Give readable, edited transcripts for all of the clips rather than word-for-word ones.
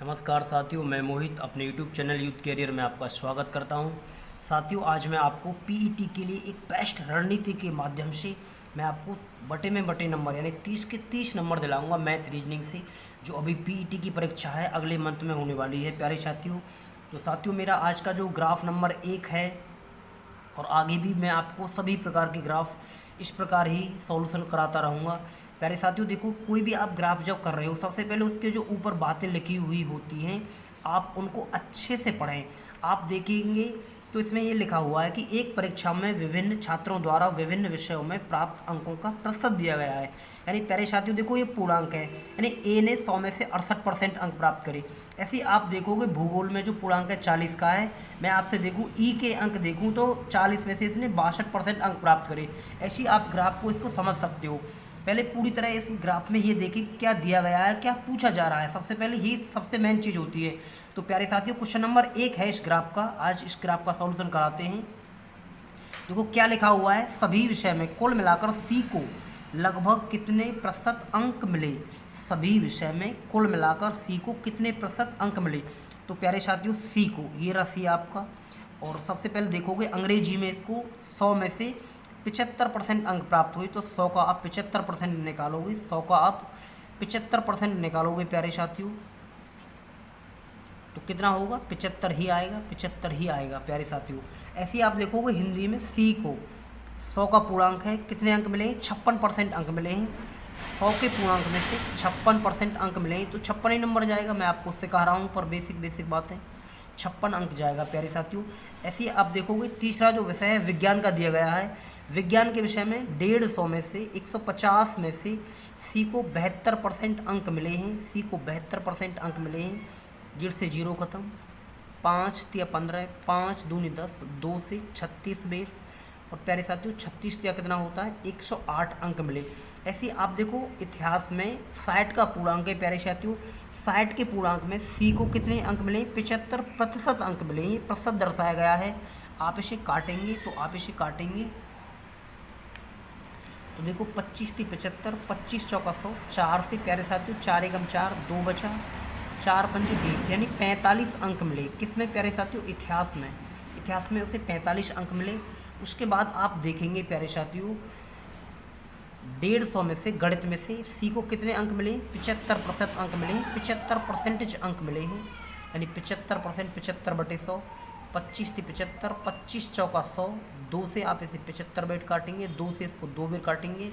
नमस्कार साथियों, मैं मोहित अपने YouTube चैनल यूथ कैरियर में आपका स्वागत करता हूं। साथियों, आज मैं आपको पीईटी के लिए एक बेस्ट रणनीति के माध्यम से मैं आपको बटे में बटे नंबर यानी 30 के 30 नंबर दिलाऊंगा मैथ रीजनिंग से, जो अभी पीईटी की परीक्षा है अगले मंथ में होने वाली है प्यारे साथियों। तो साथियों, मेरा आज का जो ग्राफ नंबर 1 है और आगे भी मैं आपको सभी प्रकार के ग्राफ इस प्रकार ही सॉल्यूशन कराता रहूँगा। प्यारे साथियों, देखो, कोई भी आप ग्राफ जब कर रहे हो सबसे पहले उसके जो ऊपर बातें लिखी हुई होती हैं आप उनको अच्छे से पढ़ें। आप देखेंगे तो इसमें ये लिखा हुआ है कि एक परीक्षा में विभिन्न छात्रों द्वारा विभिन्न विषयों में प्राप्त अंकों का प्रतिशत दिया गया है। यानी प्यारे साथियों, देखो, ये पूर्णांक है, यानी ए ने 100 में से 68% अंक प्राप्त करे। ऐसे ही आप देखोगे भूगोल में जो पूर्णांक है 40 का है, मैं आपसे देखूँ ई के अंक देखूँ तो 40 में से इसने 62% अंक प्राप्त करे। ऐसे ही आप ग्राफ को इसको समझ सकते हो। पहले पूरी तरह इस ग्राफ में ये देखिए क्या दिया गया है, क्या पूछा जा रहा है, सबसे पहले ही सबसे मेन चीज़ होती है। तो प्यारे साथियों, क्वेश्चन नंबर 1 है इस ग्राफ का। आज इस ग्राफ का सॉल्यूशन कराते हैं। देखो क्या लिखा हुआ है, सभी विषय में कुल मिलाकर सी को लगभग कितने प्रतिशत अंक मिले। सभी विषय में कुल मिलाकर सी को कितने प्रतिशत अंक मिले। तो प्यारे साथियों, सी को ये रहा सी आपका, और सबसे पहले देखोगे अंग्रेजी में इसको 100 में से 75% अंक प्राप्त हुई, तो 100 का आप 75% निकालोगे, 100 का आप 75% निकालोगे प्यारे साथियों, तो कितना होगा, 75 ही आएगा, 75 ही आएगा प्यारे साथियों। ऐसे ही आप देखोगे हिंदी में सी को 100 का पूर्णांक है, कितने अंक मिले हैं, 56% अंक मिले हैं। 100 के पूर्णांक में से 56% अंक मिले हैं तो 56 ही नंबर जाएगा। मैं आपको सिखा रहा हूँ पर बेसिक बातें, 56 अंक जाएगा प्यारे साथियों। ऐसे ही आप देखोगे तीसरा जो विषय है विज्ञान का दिया गया है। विज्ञान के विषय में 150 में से 150 में से सी को 72% अंक मिले हैं। सी को 72% अंक मिले हैं। 0 से 0 खत्म, 5 तिया 15, 5 दूनी 10, 2 से 36 बेर, और प्यारे साथियों 36 तिया कितना होता है, 108 अंक मिले। ऐसे ही आप देखो इतिहास में 60 का पूर्णांक है प्यारे साथियों। 60 के पूर्णांक में सी को कितने अंक मिले, 75% अंक मिले। ये प्रतिशत दर्शाया गया है। आप इसे काटेंगे तो देखो 25 × 75, 25 चौका 100, 4 से प्यारे साथियों 4 एकम 4, 2 बचा, 4 पंजे 20, यानी 45 अंक मिले। किसमें प्यारे साथियों, इतिहास में। इतिहास में उसे 45 अंक मिले। उसके बाद आप देखेंगे प्यारे साथियों 150 में से गणित में से सी को कितने अंक मिले, 75% अंक मिले हैं, 75% अंक मिले हैं, यानी 75%, 75/100, 25 × 75, 25 चौका 100, 2 से आप इसे 75 बेट काटेंगे, 2 से इसको 2 बेर काटेंगे,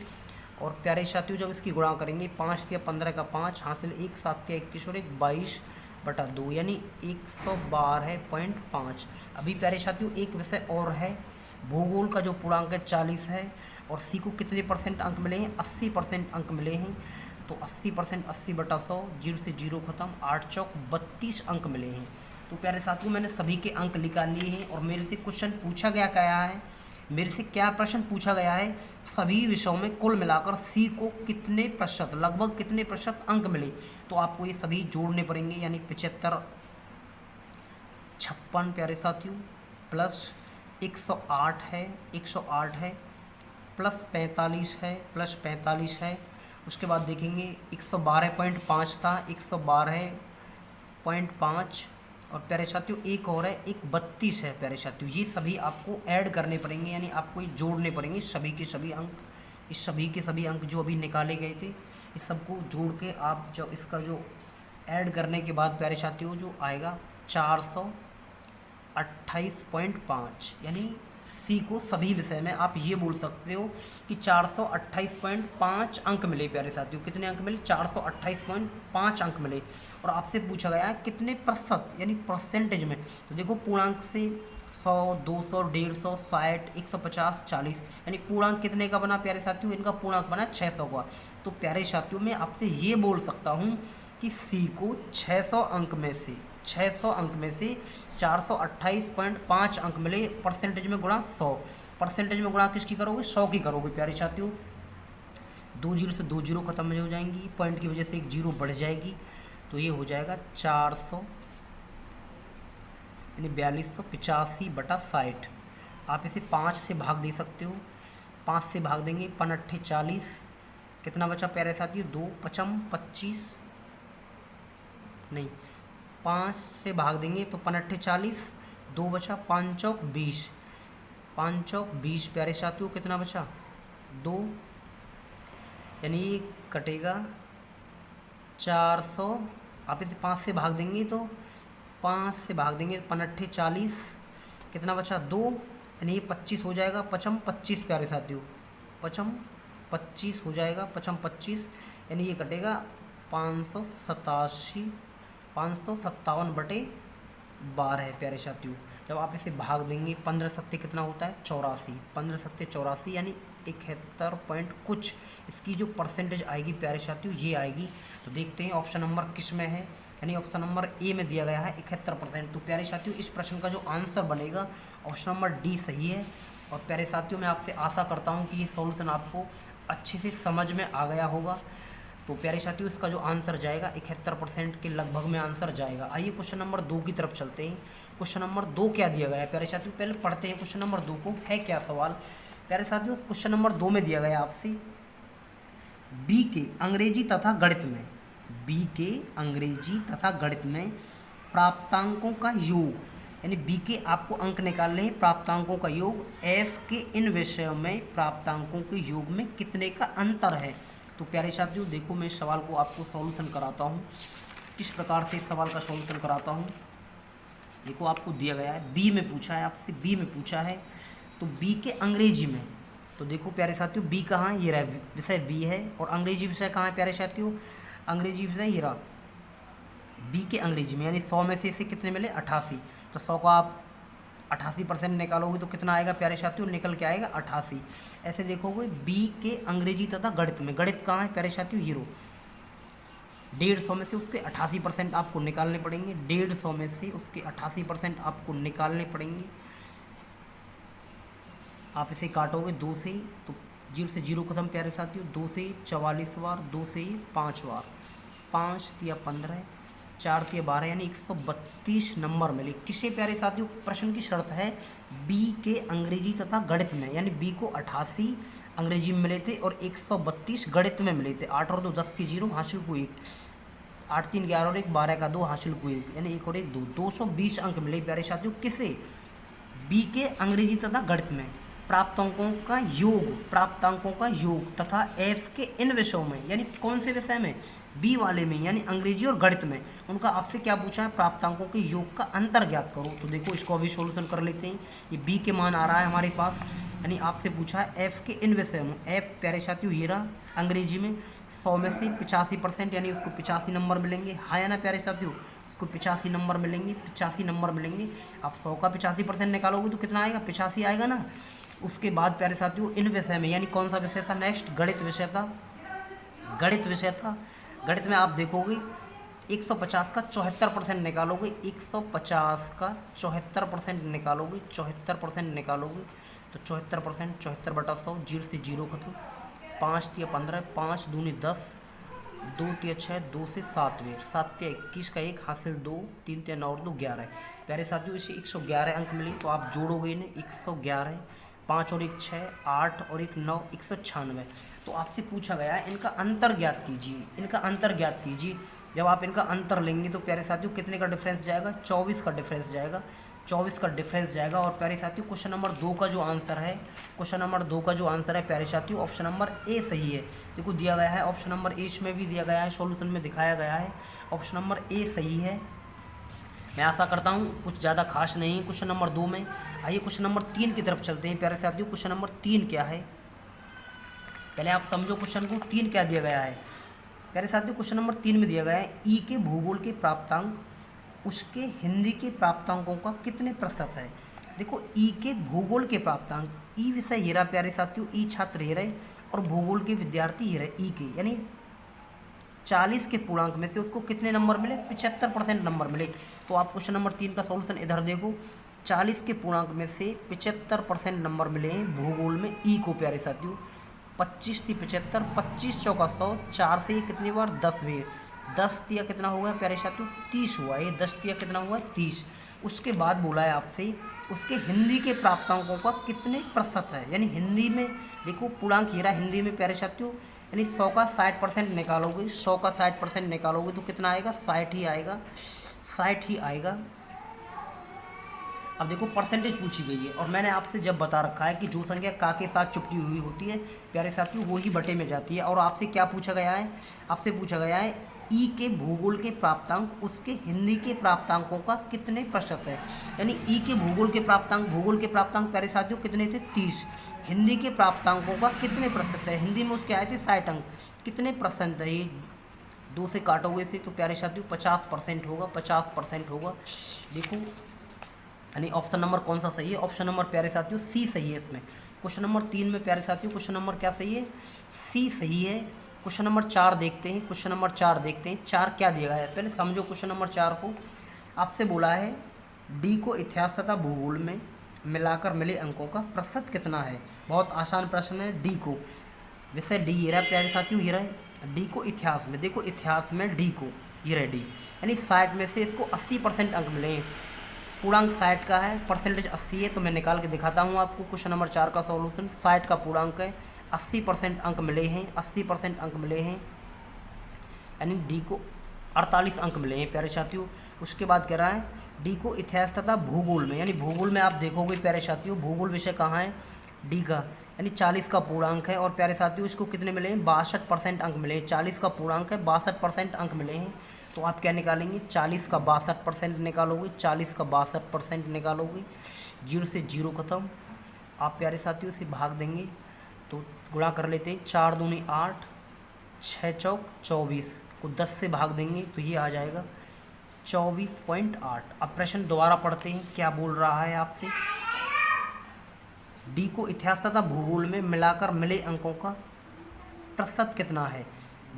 और प्यारे साथियों जब इसकी गुणा करेंगे 5 या 15 का 5 हासिल 1, 7 या 21 और 1, 22/2, यानी 112.5। अभी प्यारे साथियों एक विषय और है, भूगोल का जो पूर्णांक है 40 है, और सी को कितने % अंक मिले हैं, 80% अंक मिले हैं। तो 80%, 80/100, 0 से 0 खत्म, 8 चौक 32 अंक मिले हैं। तो प्यारे साथियों मैंने सभी के अंक निकाल लिए हैं, और मेरे से क्वेश्चन पूछा गया क्या है, मेरे से क्या प्रश्न पूछा गया है, सभी विषयों में कुल मिलाकर सी को कितने प्रतिशत, लगभग कितने प्रतिशत अंक मिले। तो आपको ये सभी जोड़ने पड़ेंगे, यानी 75, 56 प्यारे साथियों, प्लस 108 है, 108 है, प्लस 45 है, प्लस 45 है। उसके बाद देखेंगे 112.5 था, 112.5, और प्यारे साथियों एक और है, एक 32 है प्यारे साथियों। ये सभी आपको ऐड करने पड़ेंगे, यानी आपको ये जोड़ने पड़ेंगे सभी के सभी अंक। इस सभी के सभी अंक जो अभी निकाले गए थे इस सबको जोड़ के आप जब इसका जो ऐड करने के बाद प्यारे साथियों जो आएगा 428.5, यानी सी को सभी विषय में आप ये बोल सकते हो कि 428.5 अंक मिले प्यारे साथियों। कितने अंक मिले, 428.5 अंक मिले। और आपसे पूछा गया है कितने प्रतिशत, यानी परसेंटेज में। तो देखो पूर्णांक से 100, 200, 150, 60, 150, 40, यानी पूर्णांक कितने का बना प्यारे साथियों, इनका पूर्णांक बना 600 का। तो प्यारे साथियों मैं आपसे ये बोल सकता हूँ कि सी को 600 अंक में से 428.5 अंक मिले। परसेंटेज में गुणा 100, परसेंटेज में गुणा किसकी करोगे, 100 की करोगे प्यारे साथियों। 2 0 से 2 0 खत्म हो जाएंगी, पॉइंट की वजह से एक 0 बढ़ जाएगी, तो ये हो जाएगा 400, यानी 4285/60। आप इसे 5 से भाग दे सकते हो, 5 से भाग देंगे, 5 8 40, कितना बचा प्यारे साथियों, 2 5 25, नहीं 5 से भाग देंगे तो 5 अट्ठे 40, 2 बचा, 5 चौक 20, 5 चौक 20 प्यारे साथियों, कितना बचा 2, यानी ये कटेगा 400। आप इसे 5 से भाग देंगे तो 5 से भाग देंगे 5 अट्ठे 40, कितना बचा 2, यानी ये 25 हो जाएगा, पचम 25 प्यारे साथियों, पचम 25 हो जाएगा, पचम 25, यानी ये कटेगा 557, 557/12 है प्यारे साथियों। जब आप इसे भाग देंगे 15 सत्ते कितना होता है 84, 15 सत्ते 84 यानी 71 पॉइंट कुछ इसकी जो परसेंटेज आएगी प्यारे साथियों ये आएगी। तो देखते हैं ऑप्शन नंबर किस में है, यानी ऑप्शन नंबर ए में दिया गया है 71%। तो प्यारे साथियों इस प्रश्न का जो आंसर बनेगा ऑप्शन नंबर डी सही है। और प्यारे साथियों मैं आपसे आशा करता हूँ कि ये सॉल्यूशन आपको अच्छे से समझ में आ गया होगा। तो प्यारे साथियों इसका जो आंसर जाएगा 71% के लगभग में आंसर जाएगा। आइए क्वेश्चन नंबर 2 की तरफ चलते हैं। क्वेश्चन नंबर 2 क्या दिया गया है प्यारे साथियों, पहले पढ़ते हैं क्वेश्चन नंबर 2 को, है क्या सवाल। प्यारे साथियों क्वेश्चन नंबर 2 में दिया गया आपसे बी के अंग्रेजी तथा गणित में, बी के अंग्रेजी तथा गणित में प्राप्तांकों का योग, यानी बी के आपको अंक निकालने हैं, प्राप्तांकों का योग एफ के इन विषयों में प्राप्तांकों के योग में कितने का अंतर है। तो प्यारे साथियों देखो मैं इस सवाल को आपको सॉल्यूशन कराता हूँ, किस प्रकार से इस सवाल का सॉल्यूशन कराता हूँ। देखो आपको दिया गया है, बी में पूछा है आपसे, बी में पूछा है तो बी के अंग्रेजी में, तो देखो प्यारे साथियों बी कहाँ है, ये रहा विषय बी है, और अंग्रेजी विषय कहाँ है प्यारे साथियों, अंग्रेजी विषय ये रहा बी के अंग्रेजी में, यानी 100 में से इसे कितने मिले 88, तो 100 का आप 88% निकालोगे तो कितना आएगा प्यारे साथियों, निकल के आएगा 88। ऐसे देखोगे बी के अंग्रेजी तथा गणित में, गणित कहाँ है प्यारे साथियों, 150 में से उसके 88% आपको निकालने पड़ेंगे, 150 में से उसके 88% आपको निकालने पड़ेंगे। आप इसे काटोगे 2 से तो 0 से 0 खत्म प्यारे साथियों, 2 से 44 बार, 2 से 5 बार, 5 तिया 15, 4 तिया 12, यानी 132 नंबर मिले। किसे प्यारे साथियों, प्रश्न की शर्त है बी के अंग्रेजी तथा गणित में, यानी बी को 88 अंग्रेजी में मिले थे और 132 गणित में मिले थे। 8 और 2 10 की 0 हासिल को 1, 8 3 11 और 1 12 का 2 हासिल को 1, यानी 1 और 1 2, 220 अंक मिले प्यारे साथियों। किसे, बी के अंग्रेजी तथा गणित में प्राप्तांकों का योग, प्राप्तांकों का योग तथा एफ के इन विषयों में, यानी कौन से विषय में, बी वाले में, यानी अंग्रेजी और गणित में, उनका आपसे क्या पूछा है, प्राप्तांकों के योग का अंतर ज्ञात करो। तो देखो इसको अभी सॉल्यूशन कर लेते हैं। ये बी के मान आ रहा है हमारे पास, यानी आपसे पूछा है एफ के इन विषयों में, एफ प्यारे साथियों ये रहा अंग्रेजी में, 100 में से 85%, यानी उसको 85 नंबर मिलेंगे, हाँ या ना प्यारे साथियों, उसको 85 नंबर मिलेंगे, 85 नंबर मिलेंगे। आप 100 का 85% निकालोगे तो कितना आएगा, 85 आएगा ना। उसके बाद प्यारे साथियों इन विषय में, यानी कौन सा विषय था, नेक्स्ट गणित विषय था, गणित विषय था। गणित में आप देखोगे 150 का 74% निकालोगे, 150 का 74% निकालोगे, 74% निकालोगे तो 74%, 74/100, 0 से 0 खत्म, 5 तिया 15, 5 दूनी 10, 2 तिया 6, 2 से 7 वेर, 7 तिया 21 का 1 हासिल 2, 3 तिया 9 और 2 11। प्यारे साथियों इसे 111 अंक मिले, तो आप जोड़ोगे इन्हें 111, 5 और 1 6, 8 और 1 9, 196। तो आपसे पूछा गया है इनका अंतर ज्ञात कीजिए, इनका अंतर ज्ञात कीजिए। जब आप इनका अंतर लेंगे तो प्यारे साथियों कितने का डिफरेंस जाएगा, 24 का डिफरेंस जाएगा, 24 का डिफरेंस जाएगा। और प्यारे साथियों क्वेश्चन नंबर 2 का जो आंसर है, क्वेश्चन नंबर 2 का जो आंसर है प्यारे साथियों ऑप्शन नंबर ए सही है। देखो दिया गया है ऑप्शन नंबर ए, इसमें भी दिया गया है, सॉल्यूशन में दिखाया गया है, ऑप्शन नंबर ए सही है। मैं आशा करता हूँ कुछ ज़्यादा खास नहीं क्वेश्चन नंबर 2 में। आइए क्वेश्चन नंबर 3 की तरफ चलते हैं प्यारे साथियों। क्वेश्चन नंबर 3 क्या है, पहले आप समझो क्वेश्चन को, 3 क्या दिया गया है प्यारे साथियों। क्वेश्चन नंबर 3 में दिया गया है ई के भूगोल के प्राप्तांक उसके हिंदी के प्राप्तांकों का कितने प्रतिशत है। देखो ई के भूगोल के प्राप्तांक, ई विषय ये रहा प्यारे साथियों, ई छात्र ये रहे और भूगोल के विद्यार्थी ये रहे ई के, यानी 40 के पूर्णांक में से उसको कितने नंबर मिले, 75% नंबर मिले। तो आप क्वेश्चन नंबर 3 का सॉल्यूशन इधर देखो, 40 के पूर्णांक में से 75% नंबर मिले हैं भूगोल में ई को प्यारे साथियों। 25 × 75, 25 चौका 100, 4 से कितनी बार 10 वेर, 10 तिया कितना हुआ प्यारे साथियों 30 हुआ, ये 10 तिया कितना हुआ 30। उसके बाद बोला है आपसे उसके हिंदी के प्राप्तांकों का कितने प्रतिशत है, यानी हिंदी में देखो पूर्णांक हीरा हिंदी में प्यारे साथियों, यानी 100 का 60% निकालोगे, 100 का 60% निकालोगे तो कितना आएगा 60 ही आएगा। 60 ही आएगा। अब देखो परसेंटेज पूछी गई है और मैंने आपसे जब बता रखा है कि जो संख्या का के साथ चुपटी हुई होती है प्यारे साथियों वो ही बटे में जाती है। और आपसे क्या पूछा गया है, आपसे पूछा गया है ई के भूगोल के प्राप्तांक उसके हिंदी के प्राप्तांकों का कितने प्रतिशत है। यानी ई के भूगोल के प्राप्तांक प्यारे साथियों कितने थे 30, हिंदी के प्राप्तांकों का कितने प्रतिशत है, हिंदी में उसके आए थे 60 अंक, कितने परसेंट है ये 2 से काटोगे से तो प्यारे साथियों 50% होगा, 50% होगा। देखो यानी ऑप्शन नंबर कौन सा सही है, ऑप्शन नंबर प्यारे साथियों सी सही है। इसमें क्वेश्चन नंबर 3 में प्यारे साथियों क्वेश्चन नंबर क्या सही है, सी सही है। क्वेश्चन नंबर 4 देखते हैं, क्वेश्चन नंबर 4 देखते हैं, 4 क्या दिया गया है पहले समझो। क्वेश्चन नंबर 4 को आपसे बोला है डी को इतिहास तथा भूगोल में मिलाकर मिले अंकों का प्रतिशत कितना है। बहुत आसान प्रश्न है। डी को विषय डी ये रहा प्यारे साथियों, ये रहा डी को इतिहास में, देखो इतिहास में डी को ये रहा डी, यानी 60 में से इसको 80% अंक मिले हैं। पूर्णांक 60 का है, परसेंटेज 80 है, तो मैं निकाल के दिखाता हूँ आपको। क्वेश्चन नंबर 4 का सॉल्यूशन 60 का पूर्णांक है, 80% अंक मिले हैं, 80% अंक मिले हैं, यानी डी को 48 अंक मिले हैं प्यारे साथियों। उसके बाद कह रहा है डी को इतिहास तथा भूगोल में, यानी भूगोल में आप देखोगे प्यारे साथियों भूगोल विषय कहाँ है डी का, यानी 40 का पूर्णांक है। और प्यारे साथियों इसको कितने मिले हैं 62% अंक मिले हैं, 40 का पूर्णांक है 62% अंक मिले हैं। तो आप क्या निकालेंगे 40 का 62% निकालोगे, 40 का 62% निकालोगे, 0 से 0 खत्म। आप प्यारे साथियों से भाग देंगे तो गुणा कर लेते हैं, 4 दूनी 8, 6 चौक 24 को 10 से भाग देंगे तो ये आ जाएगा 24.8। अब प्रश्न दोबारा पढ़ते हैं क्या बोल रहा है आपसे। डी को इतिहास तथा भूगोल में मिलाकर मिले अंकों का प्रतिशत कितना है।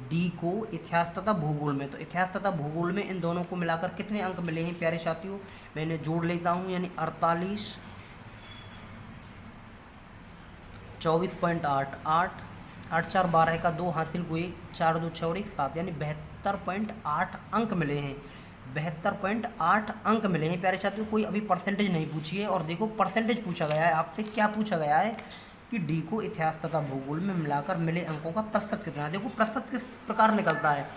डी को इतिहास तथा भूगोल में, तो इतिहास तथा भूगोल में इन दोनों को मिलाकर कितने अंक मिले हैं प्यारे साथियों, मैंने जोड़ लेता हूं, यानी 48, 24.8, 8, 8 4 12 का 2 हासिल को 1, 4 2 6 और 1 7, यानी 72.8 अंक मिले हैं, 72.8 अंक मिले हैं प्यारे साथियों। कोई अभी परसेंटेज नहीं पूछी है। और देखो परसेंटेज पूछा गया है आपसे, क्या पूछा गया है कि डी को इतिहास तथा भूगोल में मिलाकर मिले अंकों का प्रतिशत कितना है। देखो प्रतिशत किस प्रकार निकलता है,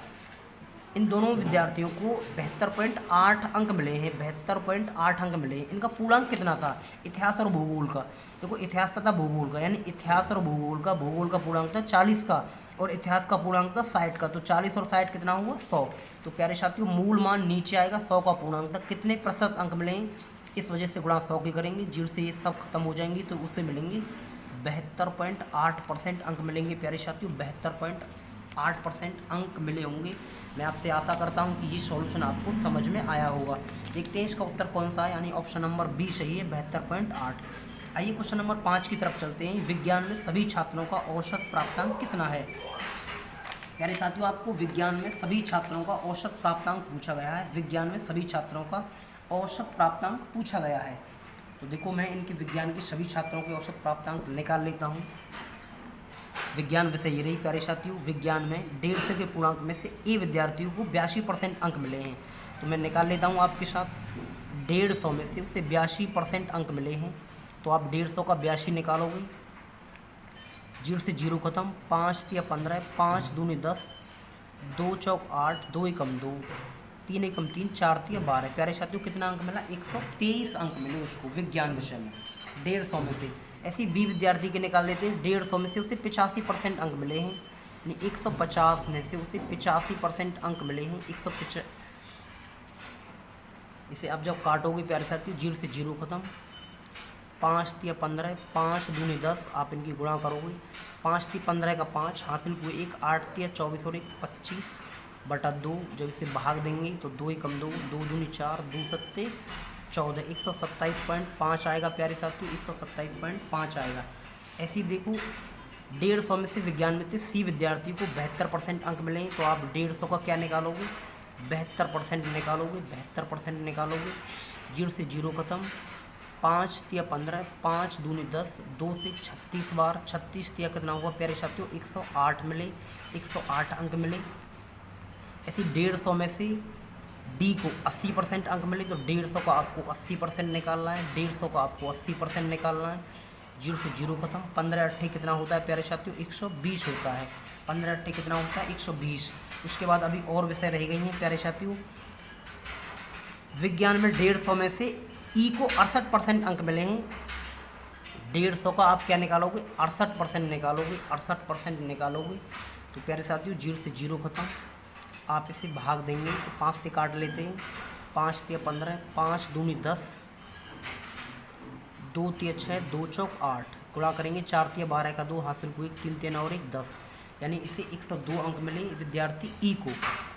इन दोनों विद्यार्थियों को 72.8 अंक मिले हैं, 72.8 अंक मिले हैं। इनका पूर्णांक कितना था इतिहास और भूगोल का, देखो इतिहास तथा भूगोल का, यानी इतिहास और भूगोल का, भूगोल का पूर्णांक था 40 का और इतिहास का पूर्णांक था 60 का, तो 40 और 60 कितना हुआ 100। तो प्यारे साथियों मूल मान नीचे आएगा, 100 का पूर्णांक था, कितने प्रतिशत अंक मिले हैं, इस वजह से गुणा 100 की करेंगे, 0 से ये सब खत्म हो जाएंगी तो उससे मिलेंगे 72.8% अंक मिलेंगे प्यारे साथियों, 72.8% अंक मिले होंगे। मैं आपसे आशा करता हूं कि ये सॉल्यूशन आपको समझ में आया होगा। देखते हैं इसका उत्तर कौन सा है, यानी ऑप्शन नंबर बी सही है 72.8। आइए क्वेश्चन नंबर 5 की तरफ चलते हैं। विज्ञान में सभी छात्रों का औसत प्राप्तांक कितना है। प्यारे साथियों आपको विज्ञान में सभी छात्रों का औसत प्राप्तांक पूछा गया है, विज्ञान में सभी छात्रों का औसत प्राप्तांक पूछा गया है। तो देखो मैं इनके विज्ञान के सभी छात्रों के औसत प्राप्तांक निकाल लेता हूँ। विज्ञान विषय ये रही प्यारे साथियों, विज्ञान में 150 के पूर्णांक में से ए विद्यार्थियों को 82% अंक मिले हैं। तो मैं निकाल लेता हूँ आपके साथ, 150 में से उसे 82% अंक मिले हैं, तो आप 150 का 82 निकालोगे, 0 से 0 खत्म, 5 या 15, 5 दूनी 10, 2 चौक 8, 2 एकम 2, 3 एकम 3, 4 या 12। प्यारे साथियों कितना अंक मिला 123 अंक मिले उसको विज्ञान विषय में 150 में से। ऐसे बी विद्यार्थी के निकाल लेते हैं, 150 में से उसे 85% अंक मिले हैं, यानी 150 में से उसे 85% अंक मिले हैं, 150। इसे अब जब काटोगे प्यारे साथियों 0 से 0 खत्म, 5 या 15, 5 दूनी 10, आप इनकी गुणा करोगे, 5 3 15 का 5 हासिल हुए 1, 8 या 24 और 1 25/2। जब इसे भाग देंगे तो 2 एकम 2, 2 दूनी 4, 2 सत्ते 14, 127.5 आएगा प्यारे साथियों, 127.5 आएगा। ऐसे ही देखो 150 में से विज्ञान में थे सी विद्यार्थी को 72% अंक मिले हैं, तो आप 150 का क्या निकालोगे 72% निकालोगे, 72% निकालोगे, 0 से 0 खत्म, 5 या 15, 5 दूनी 10, 2 से 36 बार, 36 या कितना हुआ प्यारे साथियों 108 मिले, 108 अंक मिले। ऐसे 150 में से डी को 80% अंक मिले, तो 150 का आपको 80% निकालना है, 150 का आपको 80% निकालना है, 0 से 0 खत्म, 15 8 कितना होता है प्यारे साथियों 120 होता है, 15 8 कितना होता है 120। उसके बाद अभी और विषय रह गई हैं प्यारे साथियों, विज्ञान में 150 में से ई को 68% अंक मिले हैं। 150 का आप क्या निकालोगे, 68% निकालोगे, 68% निकालोगे। तो प्यारे साथियों 0 से 0 खत्म। आप इसे भाग देंगे तो 5 से काट लेते हैं, 5 तिया 15, 5 दूनी 10, 2 तिया 6, 2 चौक 8, गुणा करेंगे 4 तिया 12 का 2, हासिल को 1, 3 तिया 9 और 1 10, यानी इसे 102 अंक मिले विद्यार्थी ई को।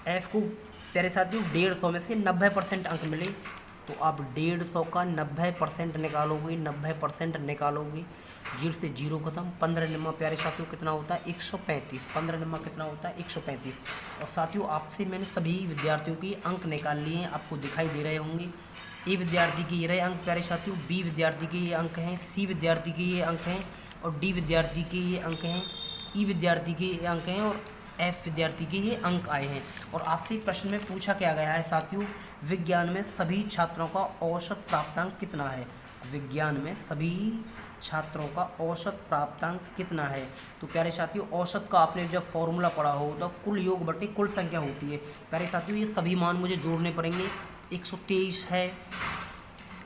एफ को प्यारे साथियों 150 में से 90% अंक मिले, तो आप 150 का 90% निकालोगे, 90% निकालोगे, 0 से 0 खत्म। 15 निम्मा प्यारे साथियों कितना होता है 135, 15 निम्मा कितना होता है 135। और साथियों आपसे मैंने सभी विद्यार्थियों के अंक निकाल लिए हैं, आपको दिखाई दे रहे होंगे। ए विद्यार्थी के ये रहे अंक प्यारे साथियों, बी विद्यार्थी के ये अंक हैं, सी विद्यार्थी के ये अंक हैं, और डी विद्यार्थी के ये अंक हैं, ई विद्यार्थी के ये अंक हैं, और एफ विद्यार्थी के ये अंक आए हैं। और आपसे प्रश्न में पूछा क्या गया है साथियों, विज्ञान में सभी छात्रों का औसत प्राप्तांक कितना है। विज्ञान में सभी छात्रों का औसत प्राप्तांक कितना है। तो प्यारे साथियों औसत का आपने जब फॉर्मूला पढ़ा हो तो कुल योग बटे कुल संख्या होती है। प्यारे साथियों ये सभी मान मुझे जोड़ने पड़ेंगे। 123 है,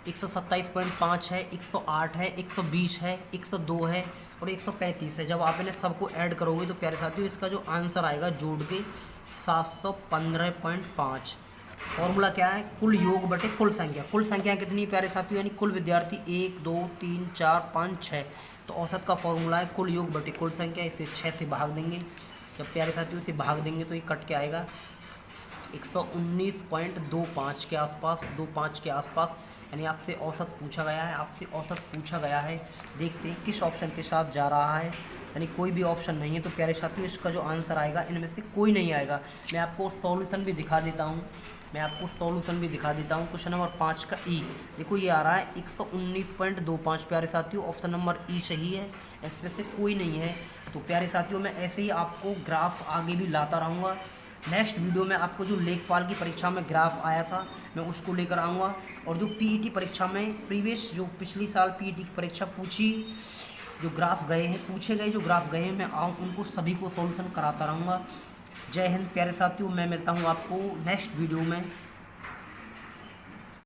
127.5 है, 108 है, 120 है, 102 है और 135 है। जब आप इन्हें सबको ऐड करोगे तो प्यारे साथियों इसका जो आंसर आएगा जोड़ के 715.5। फॉर्मूला क्या है, कुल योग बटे कुल संख्या। कुल संख्या कितनी है प्यारे साथियों, यानी कुल विद्यार्थी 1 2 3 4 5 6। तो औसत का फॉर्मूला है कुल योग बटे कुल संख्या। इसे 6 से भाग देंगे। जब प्यारे साथियों इसे भाग देंगे तो ये कट के आएगा 119.25 के आसपास, 25 के आसपास। यानी आपसे औसत पूछा गया है, आपसे औसत पूछा गया है। देखते हैं किस ऑप्शन के साथ जा रहा है। यानी कोई भी ऑप्शन नहीं है तो प्यारे साथियों इसका जो आंसर आएगा इनमें से कोई नहीं आएगा। मैं आपको सॉल्यूशन भी दिखा देता हूँ, क्वेश्चन नंबर 5 का ई देखो ये आ रहा है 119.25। प्यारे साथियों ऑप्शन नंबर ई सही है, इसमें से कोई नहीं है। तो प्यारे साथियों मैं ऐसे ही आपको ग्राफ आगे भी लाता रहूँगा। नेक्स्ट वीडियो में आपको जो लेखपाल की परीक्षा में ग्राफ आया था मैं उसको लेकर आऊँगा, और जो पीईटी परीक्षा में प्रीवियस जो पिछली साल पीईटी की परीक्षा पूछे गए जो ग्राफ गए हैं मैं उनको सभी को सॉल्यूशन कराता रहूँगा। जय हिंद प्यारे साथियों, मैं मिलता हूँ आपको नेक्स्ट वीडियो में।